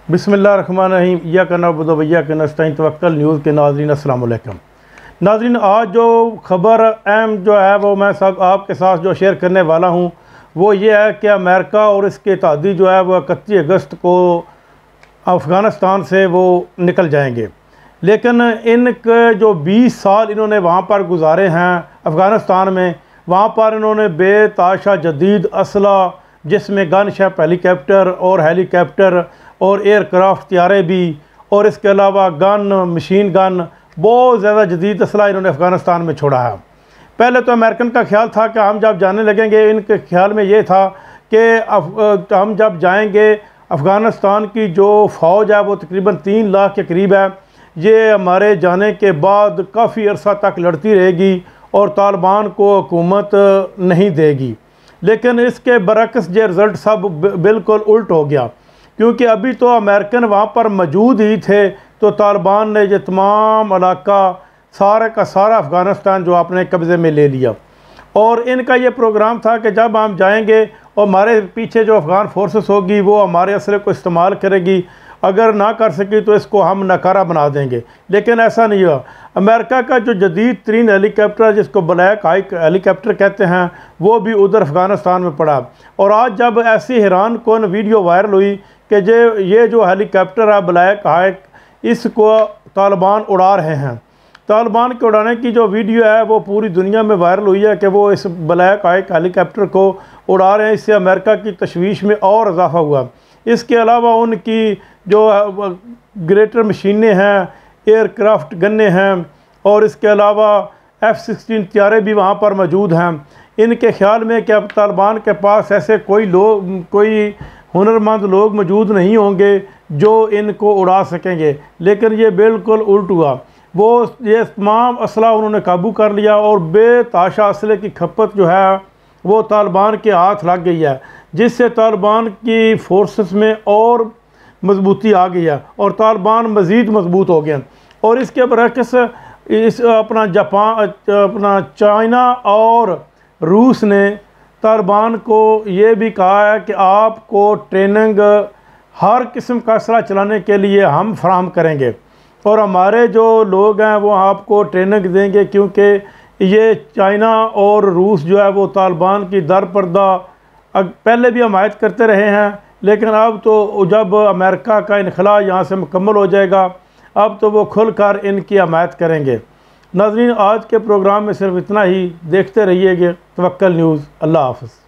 बिस्मिल्लाहिर्रहमानिर्रहीम या का नअबुदु व इय्याका नस्तईन तवक्कल न्यूज़ के नाज़रीन अस्सलाम वालेकुम। नाज़रीन, आज जो ख़बर अहम जो है वो मैं सब आपके साथ जो शेयर करने वाला हूँ वो ये है कि अमेरिका और इसके इत्तेहादी जो है वो 31 अगस्त को अफ़गानिस्तान से वो निकल जाएंगे। लेकिन इनके जो 20 साल इन्होंने वहाँ पर गुजारे हैं अफ़गानिस्तान में, वहाँ पर इन्होंने बेताशा जदीद असला जिसमें गन शिप हेलीकॉप्टर और हेलीकॉप्टर और एयरक्राफ्ट तैयारे भी, और इसके अलावा गन मशीन गन बहुत ज़्यादा जदीद असला इन्होंने अफ़गानिस्तान में छोड़ा है। पहले तो अमेरिकन का ख्याल था कि हम जब जाने लगेंगे, इनके ख्याल में ये था कि हम जब जाएंगे अफ़गानिस्तान की जो फ़ौज है वो तकरीबन 3 लाख के करीब है, ये हमारे जाने के बाद काफ़ी अरसा तक लड़ती रहेगी और तालिबान को हुकूमत नहीं देगी। लेकिन इसके बरक्स ये रिज़ल्ट सब बिल्कुल उल्ट हो गया, क्योंकि अभी तो अमेरिकन वहाँ पर मौजूद ही थे तो तालिबान ने ये तमाम इलाका सारा का सारा अफ़गानिस्तान जो अपने कब्ज़े में ले लिया। और इनका ये प्रोग्राम था कि जब हम जाएंगे और हमारे पीछे जो अफ़गान फोर्सेस होगी वो हमारे असले को इस्तेमाल करेगी, अगर ना कर सकी तो इसको हम नकारा बना देंगे। लेकिन ऐसा नहीं हुआ। अमेरिका का जो जदीद तरीन हेलीकॉप्टर जिसको ब्लैक हाइक हेलीकॉप्टर कहते हैं वो भी उधर अफ़गानिस्तान में पड़ा। और आज जब ऐसी हैरान कौन वीडियो वायरल हुई कि ये जो हेलीकॉप्टर है ब्लैक हाइक, इसको तालिबान उड़ा रहे हैं। तालिबान के उड़ाने की जो वीडियो है वो पूरी दुनिया में वायरल हुई है कि वो इस ब्लैक हाइक हेलीकॉप्टर को उड़ा रहे हैं। इससे अमेरिका की तशवीश में और इजाफा हुआ। इसके अलावा उनकी जो ग्रेटर मशीनें हैं, एयरक्राफ्ट गन्ने हैं और इसके अलावा F-16 तैयारे भी वहाँ पर मौजूद हैं। इनके ख्याल में कि अब तालिबान के पास ऐसे कोई हुनरमंद लोग मौजूद नहीं होंगे जो इनको उड़ा सकेंगे। लेकिन ये बिल्कुल उल्ट हुआ। ये तमाम असला उन्होंने काबू कर लिया और बेताशा असले की खपत जो है वो तालिबान के हाथ लग गई है, जिससे तालिबान की फोर्सेस में और मजबूती आ गई है और तालिबान मज़ीद मजबूत हो गया। और इसके बरक्स अपना चाइना और रूस ने तालिबान को ये भी कहा है कि आपको ट्रेनिंग हर किस्म का असला चलाने के लिए हम फराहम करेंगे और हमारे जो लोग हैं वो आपको ट्रेनिंग देंगे, क्योंकि ये चाइना और रूस जो है वो तालिबान की दर पर्दा पहले भी हमायत करते रहे हैं। लेकिन अब तो जब अमेरिका का इनखला यहाँ से मुकम्मल हो जाएगा, अब तो वो खुलकर इनकी हमायत करेंगे। नाज़रीन, आज के प्रोग्राम में सिर्फ इतना ही। देखते रहिएगा तवक्कल न्यूज़। अल्लाह हाफ़िज़।